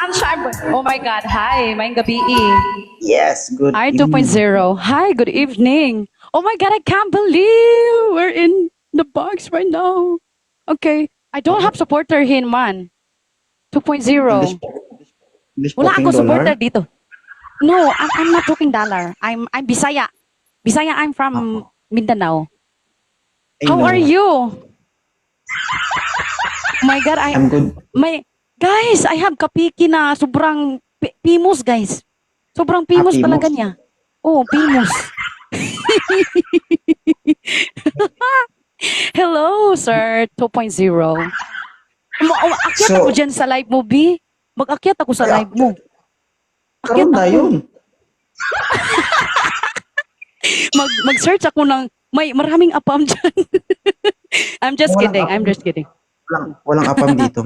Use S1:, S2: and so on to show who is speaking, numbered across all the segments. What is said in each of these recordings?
S1: Oh my God. Hi, maing gabi.
S2: Yes, good
S1: Hi,
S2: evening.
S1: 2.0. Hi, good evening. Oh my God, I can't believe we're in the box right now. Okay. I don't have supporter here, man.
S2: English
S1: 2.0.
S2: English
S1: Wala
S2: poking
S1: ako supporter
S2: dollar.
S1: dito. No, I'm not talking dollar. I'm Bisaya. Bisaya, I'm from
S2: Ako,
S1: Mindanao.
S2: I
S1: How are
S2: know.
S1: you? Oh my God,
S2: I'm good.
S1: guys, I have kapiki na sobrang pimos, guys. Sobrang pimos
S2: Happy mo.
S1: talaga niya. Oh, pimos. Hello, sir 2.0. Akyat ako
S2: So,
S1: dyan sa live mo, B. Mag-akyat ako sa
S2: ay,
S1: live mo. Akyat
S2: karon na
S1: ako.
S2: yun.
S1: Mag-search ako ng maraming apam dyan. I'm just
S2: Walang
S1: kidding. I'm
S2: apam.
S1: just kidding.
S2: Walang apam dito.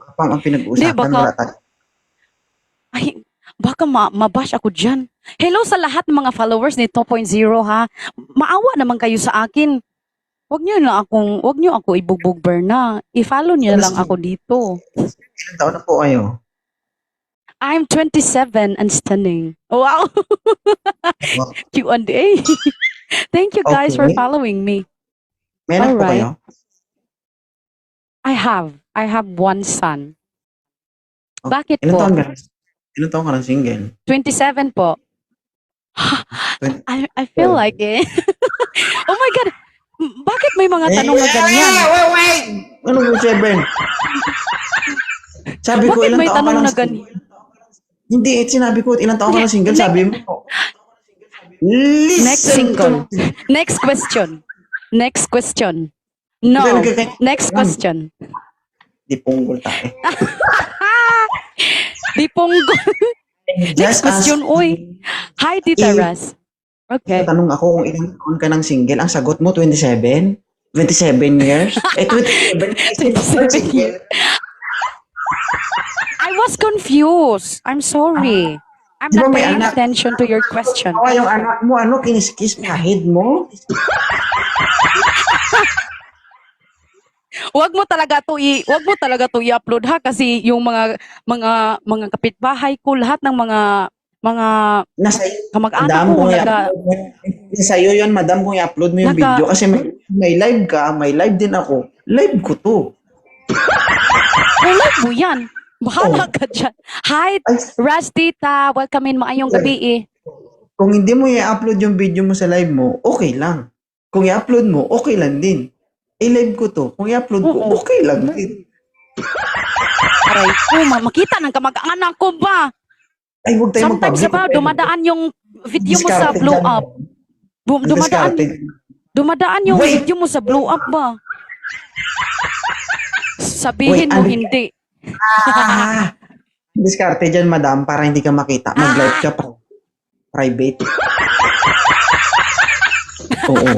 S2: Apam ang
S1: Hindi,
S2: pinag-uusapan. Wala tayo.
S1: ay, baka mabash ako dyan. Hello sa lahat ng mga followers ni 2.0, ha. Maawa naman kayo sa akin. Wag niyo ako ibugbog Berna. I-follow niyo lang ako dito.
S2: Ilang taon na po kayo?
S1: I'm 27 and stunning. Wow.
S2: Wow.
S1: Q&A. Thank you guys for
S2: Okay.
S1: following me.
S2: May anak po
S1: Alright.
S2: kayo?
S1: I have one son.
S2: Oh,
S1: Bakit
S2: ilang
S1: po?
S2: taon ka? Ilang taon ka ng single?
S1: 27 po.
S2: 20.
S1: I feel like it. Oh my God. Bakit may mga tanong na ganyan?
S2: Wait! Ano po, Seven? Sabi ko,
S1: Bakit
S2: ilang
S1: may
S2: taon ka
S1: tanong
S2: ng
S1: na ganyan?
S2: Hindi, sinabi ko, ilang taon ka ng single, sabi mo.
S1: Next
S2: Listen
S1: single.
S2: to
S1: Next question. Next question. No. Next question.
S2: Di punggol tayo.
S1: Di ponggol. Next question, uy. Hi, Tita Ras. Okay.
S2: Tanong ako kung ilang taon ka ng single. Ang sagot mo, 27? 27 years? 27
S1: 27
S2: years.
S1: I was confused. I'm sorry. I'm
S2: Di ba
S1: not
S2: may
S1: paying
S2: anak?
S1: attention to your question.
S2: Kawa yung anak mo, kiniskis pa head mo?
S1: Wag mo talaga to i-upload, ha, kasi yung mga kapitbahay ko, lahat ng mga
S2: Nasa iyo,
S1: kamag-anak
S2: madam,
S1: ko
S2: kung i-upload mo. Nasa iyo yun, madam, kung i-upload mo yung video. Kasi may live ka, may live din ako. Live ko to.
S1: live mo yan. Bahala ka dyan. Hi,
S2: Ay,
S1: Ras Tita. Welcome in, maayong gabi.
S2: kung hindi mo i-upload yung video mo sa live mo, okay lang. Kung i-upload mo, okay lang din. I-live ko to. Kung i-upload ko,
S1: Oo.
S2: okay lang din.
S1: Aray ko, makita ng kamag-anak ko ba?
S2: Ay, huwag tayo
S1: Sometimes
S2: mag-public.
S1: ba, dumadaan yung video mo sa
S2: Discarded
S1: blow
S2: dyan.
S1: up. Dumadaan yung
S2: Wait.
S1: video mo sa blow up ba? Sabihin
S2: Wait,
S1: mo
S2: ano?
S1: hindi.
S2: Diskarte dyan, madam, para hindi ka makita. Mag-live ka pa. Private. Oo.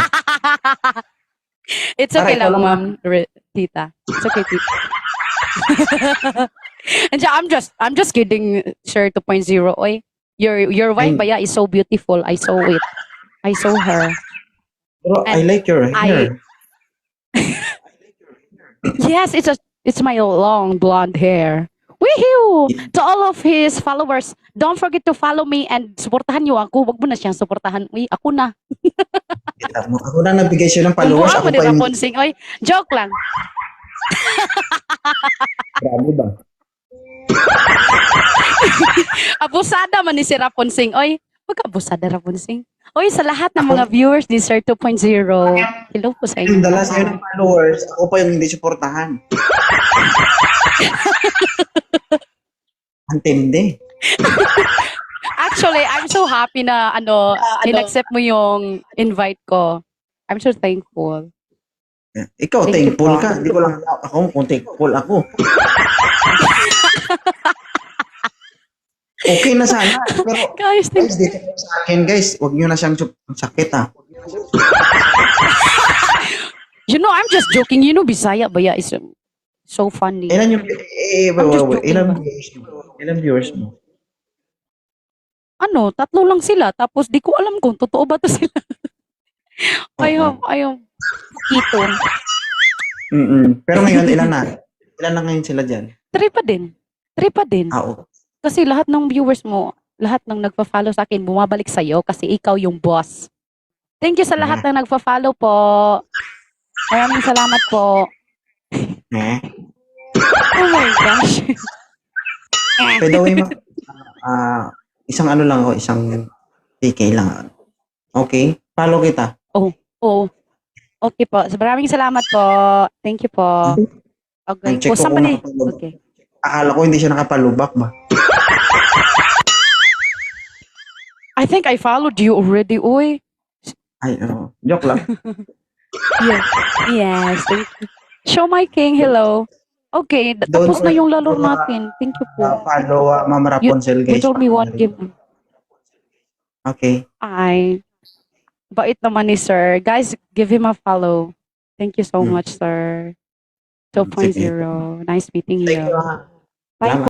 S1: It's okay
S2: Para ikaw
S1: lang,
S2: lang
S1: ma'am, Tita. It's okay, Tita. And I'm just kidding, Sir 2.0. Oy, your wife ba is so beautiful. I saw it. I saw her.
S2: Pero I like your hair.
S1: Yes, it's my long blonde hair. Woohoo! To all of his followers, don't forget to follow me and suportahan niyo ako. Wag mo na siyang suportahan. Uy, ako na.
S2: Ako na nabigay siya ng followers.
S1: Ako
S2: Ako pa yung...
S1: Rapunzel. Oy, joke lang.
S2: Grabe ba?
S1: Abusada man ni si Rapunzel. Oy, abusada Rapunzel. Oy, sa lahat ng mga viewers ni Sir 2.0, hello po sa inyo.
S2: Yung dala sa'yo ng followers, ako pa yung hindi suportahan. Antindi.
S1: Actually, I'm so happy na in-accept mo yung invite ko. I'm so thankful.
S2: Ikaw,
S1: Thank you
S2: thankful
S1: po.
S2: ka. Hindi ko lang ako kung thankful ako. Okay na sana. Pero,
S1: Guys,
S2: guys, dito sa akin, guys, huwag nyo na siyang sakit, ha.
S1: you know, I'm just joking. You know, Bisaya Baya is so funny.
S2: Ilan yung...
S1: I'm just joking
S2: Ilan
S1: ba?
S2: viewers mo? Ilan viewers mo?
S1: Ano, 3 lang sila. Tapos di ko alam kung totoo ba to sila. Ayaw. Ito.
S2: Pero ngayon, ilan na? Ilan na ngayon sila dyan?
S1: 3 pa din. 3 pa din.
S2: Oo.
S1: Kasi lahat ng viewers mo, lahat ng nagpa-follow sa akin, bumabalik sa'yo kasi ikaw yung boss. Thank you sa lahat ng nagpa-follow po. Maraming salamat po.
S2: Eh.
S1: Oh my gosh.
S2: By the way, isang ano lang ako, isang TK lang. Okay? Follow kita.
S1: Oh, okay po. So, maraming salamat po. Thank you po. Okay.
S2: Check
S1: Oh,
S2: ko kung
S1: somebody.
S2: nakapalubak.
S1: Okay.
S2: Akala ko hindi siya nakapalubak ba?
S1: I think I followed you already, uy.
S2: Ay, joke lang.
S1: Yeah. Yes. Thank you. Show my king. Hello. Okay.
S2: Don't
S1: Tapos na yung laro
S2: forget to,
S1: natin. Thank you po.
S2: follow Ma'am Rapunzel,
S1: You
S2: guys.
S1: told me one game.
S2: Okay.
S1: Ay. Bait naman ni sir. Guys, give him a follow. Thank you so much, sir. 2.0. Nice meeting
S2: Thank
S1: you.
S2: you, ha.
S1: Bye.
S2: Salamat.